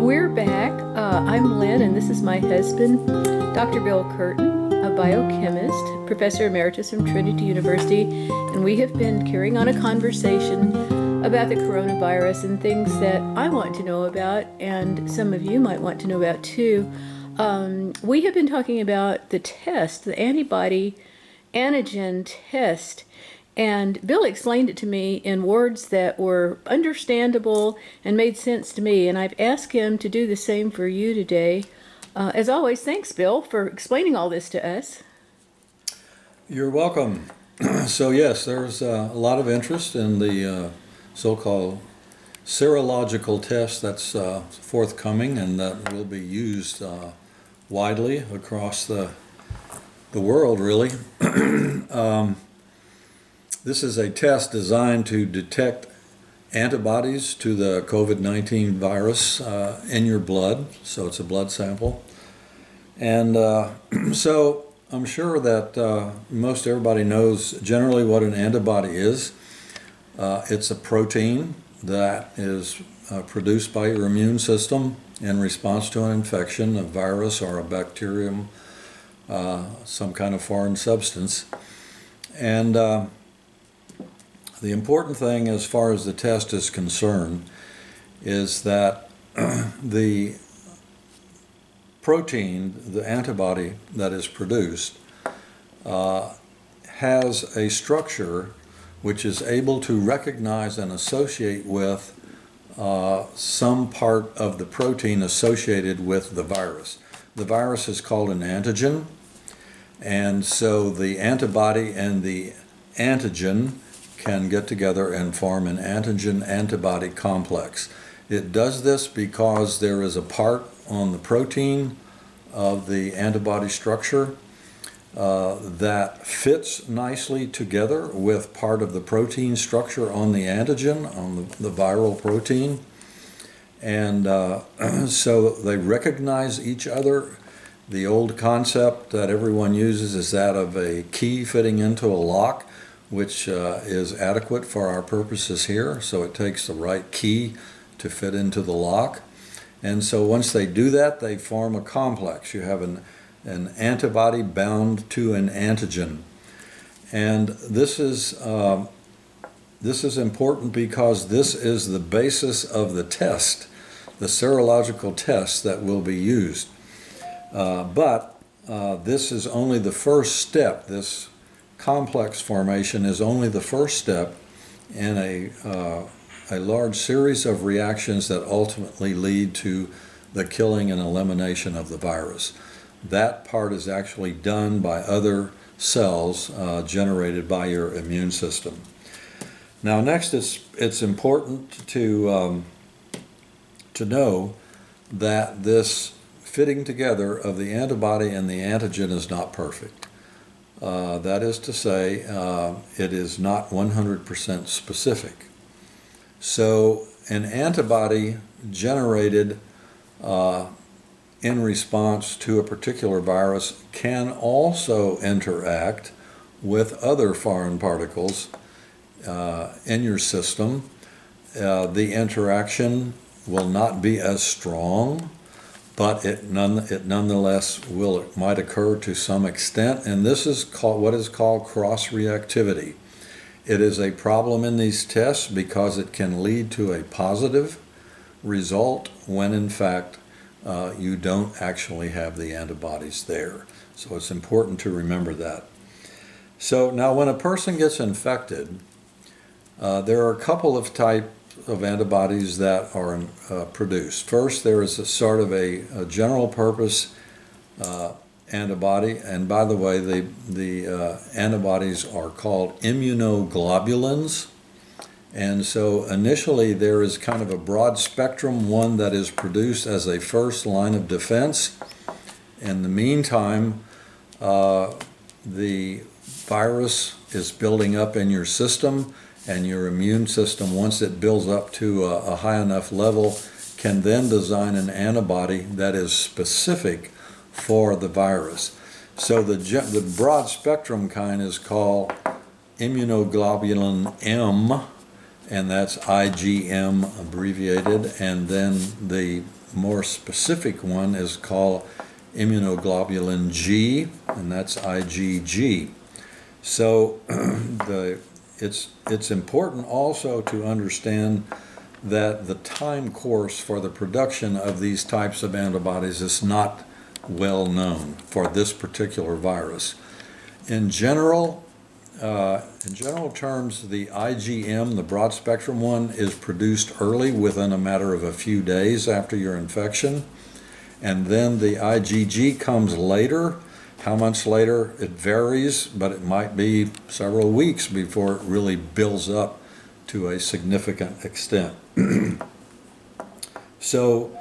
We're back. I'm Lyn, and this is my husband, Dr. Bill Kurtin, a biochemist, Professor Emeritus from Trinity University, and we have been carrying on a conversation about the coronavirus and things that I want to know about, and some of you might want to know about too. We have been talking about the test, the antibody antigen test. And Bill explained it to me in words that were understandable and made sense to me. And I've asked him to do the same for you today. As always, thanks, Bill, for explaining all this to us. You're welcome. So yes, there's a lot of interest in the so-called serological test that's forthcoming and that will be used widely across the world, really. This is a test designed to detect antibodies to the COVID-19 virus in your blood, so it's a blood sample. And so I'm sure that most everybody knows generally what an antibody is. It's a protein that is produced by your immune system in response to an infection, a virus or a bacterium, some kind of foreign substance. And the important thing as far as the test is concerned is that the protein, the antibody that is produced, has a structure which is able to recognize and associate with some part of the protein associated with the virus. The virus is called an antigen, and so the antibody and the antigen can get together and form an antigen-antibody complex. It does this because there is a part on the protein of the antibody structure that fits nicely together with part of the protein structure on the antigen, on the viral protein. And so they recognize each other. The old concept that everyone uses is that of a key fitting into a lock, which is adequate for our purposes here. So it takes the right key to fit into the lock. And so once they do that, they form a complex. You have an antibody bound to an antigen. And this is important because this is the basis of the test, the serological test that will be used. But this is only the first step. This complex formation is only the first step in a large series of reactions that ultimately lead to the killing and elimination of the virus. That part is actually done by other cells generated by your immune system. Now next, it's important to know that this fitting together of the antibody and the antigen is not perfect. That is to say, it is not 100% specific. So an antibody generated in response to a particular virus can also interact with other foreign particles in your system. The interaction will not be as strong, but it nonetheless might occur to some extent, and this is what is called cross-reactivity. It is a problem in these tests because it can lead to a positive result when in fact you don't actually have the antibodies there. So it's important to remember that. So now when a person gets infected, there are a couple of types of antibodies that are produced. First, there is a sort of a general purpose antibody, and by the way, the antibodies are called immunoglobulins. And so initially there is kind of a broad spectrum one that is produced as a first line of defense. In the meantime, the virus is building up in your system, and your immune system, once it builds up to a high enough level, can then design an antibody that is specific for the virus. So the broad spectrum kind is called immunoglobulin M, and that's IgM abbreviated, and then the more specific one is called immunoglobulin G, and that's IgG. So it's important also to understand that the time course for the production of these types of antibodies is not well known for this particular virus. In general terms, the IgM, the broad spectrum one, is produced early within a matter of a few days after your infection. And then the IgG comes later. How much later? It varies, but it might be several weeks before it really builds up to a significant extent. So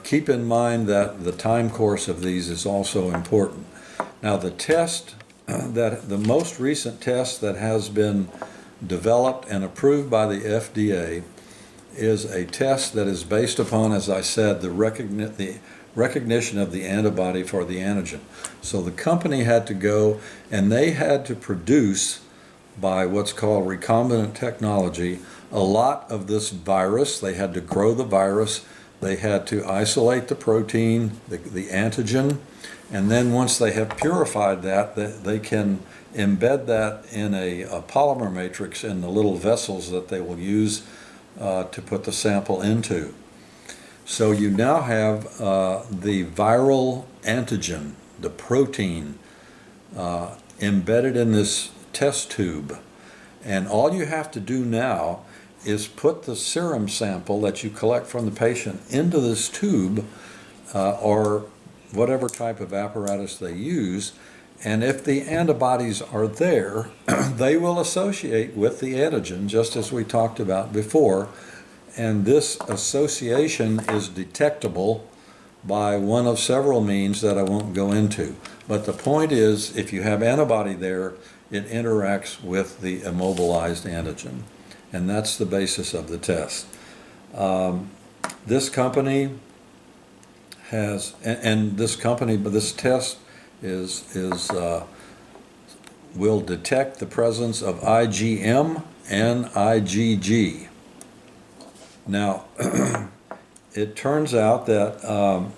keep in mind that the time course of these is also important. Now the most recent test that has been developed and approved by the FDA is a test that is based upon, as I said, the recognition of the antibody for the antigen. So the company had to go and they had to produce, by what's called recombinant technology, a lot of this virus. They had to grow the virus, they had to isolate the protein, the antigen, and then once they have purified that, they can embed that in a polymer matrix in the little vessels that they will use to put the sample into. So you now have the viral antigen, the protein, embedded in this test tube. And all you have to do now is put the serum sample that you collect from the patient into this tube or whatever type of apparatus they use, and if the antibodies are there, they will associate with the antigen, just as we talked about before, and this association is detectable by one of several means that I won't go into. But the point is, if you have antibody there, it interacts with the immobilized antigen, and that's the basis of the test. This company has, and this company, but this test will detect the presence of IgM and IgG. Now, it turns out that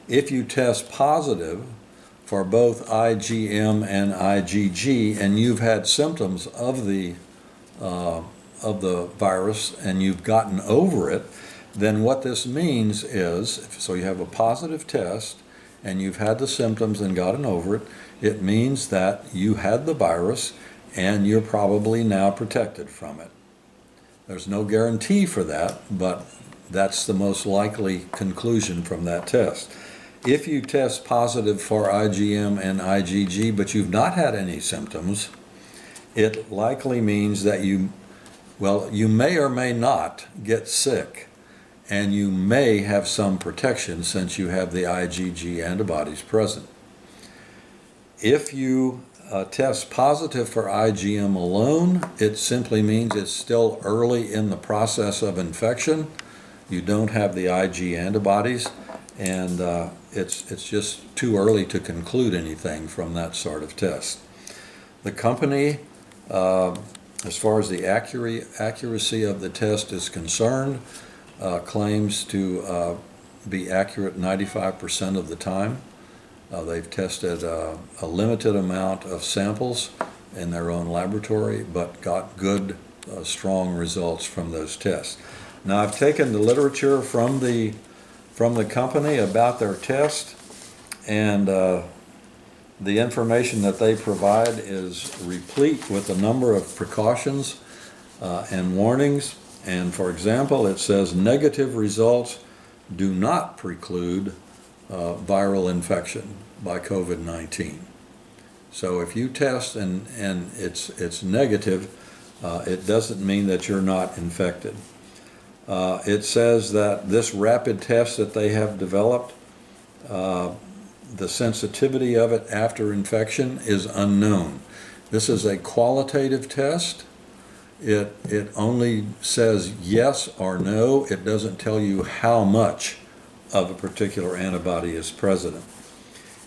if you test positive for both IgM and IgG, and you've had symptoms of the virus and you've gotten over it, then what this means is, so you have a positive test and you've had the symptoms and gotten over it, it means that you had the virus and you're probably now protected from it. There's no guarantee for that, but that's the most likely conclusion from that test. If you test positive for IgM and IgG, but you've not had any symptoms, it likely means that you may or may not get sick, and you may have some protection since you have the IgG antibodies present. If you test positive for IgM alone, it simply means it's still early in the process of infection. You don't have the Ig antibodies, and it's just too early to conclude anything from that sort of test. The company, as far as the accuracy of the test is concerned, claims to be accurate 95% of the time. They've tested a limited amount of samples in their own laboratory, but got good, strong results from those tests. Now, I've taken the literature from the company about their test, and the information that they provide is replete with a number of precautions and warnings. And for example, it says negative results do not preclude viral infection by COVID-19. So if you test and it's negative, it doesn't mean that you're not infected. It says that this rapid test that they have developed, the sensitivity of it after infection is unknown. This is a qualitative test. It only says yes or no. It doesn't tell you how much of a particular antibody is present.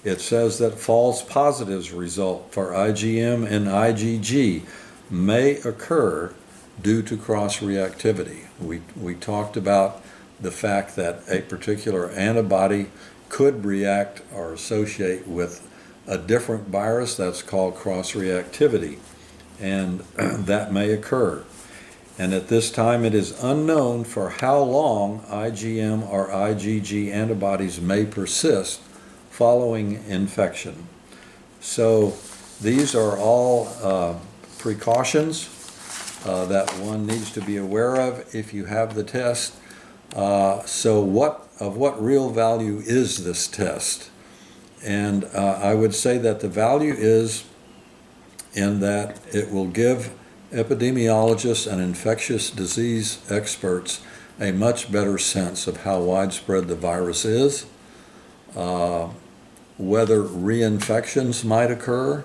It says that false positives result for IgM and IgG may occur due to cross-reactivity. We talked about the fact that a particular antibody could react or associate with a different virus. That's called cross-reactivity, and that may occur. And at this time, it is unknown for how long IgM or IgG antibodies may persist following infection. So these are all precautions that one needs to be aware of if you have the test. So what real value is this test? And I would say that the value is in that it will give epidemiologists and infectious disease experts a much better sense of how widespread the virus is, whether reinfections might occur,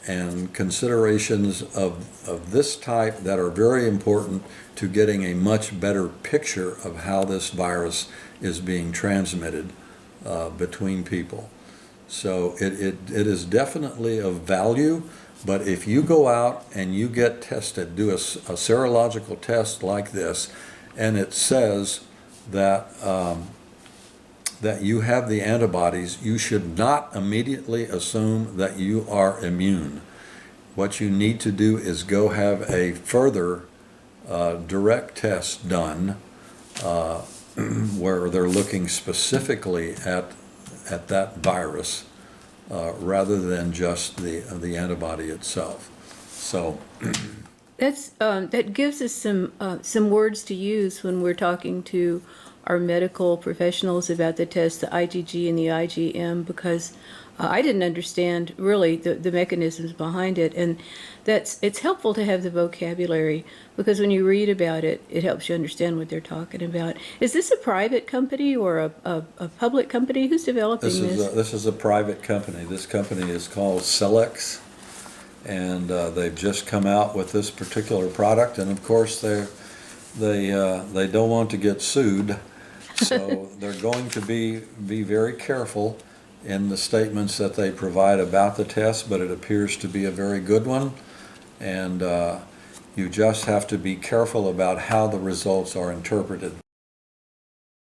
and considerations of this type that are very important to getting a much better picture of how this virus is being transmitted between people. So it is definitely of value, but if you go out and you get tested, do a serological test like this, and it says that that you have the antibodies, you should not immediately assume that you are immune. What you need to do is go have a further direct test done where they're looking specifically at that virus rather than just the antibody itself. So that gives us some words to use when we're talking to our medical professionals about the tests, the IgG and the IgM, because I didn't understand really the mechanisms behind it, and it's helpful to have the vocabulary, because when you read about it, it helps you understand what they're talking about. Is this a private company or a public company? Who's developing this? This is a private company. This company is called Celex, and they've just come out with this particular product, and of course they don't want to get sued, so they're going to be very careful in the statements that they provide about the test, but it appears to be a very good one, and you just have to be careful about how the results are interpreted.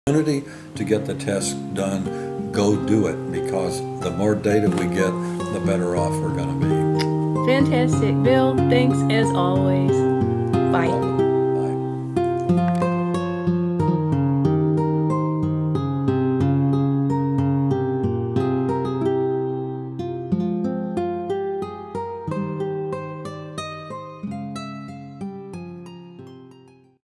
Opportunity to get the test done, go do it, because the more data we get, the better off we're going to be. Fantastic. Bill, thanks as always. Bye.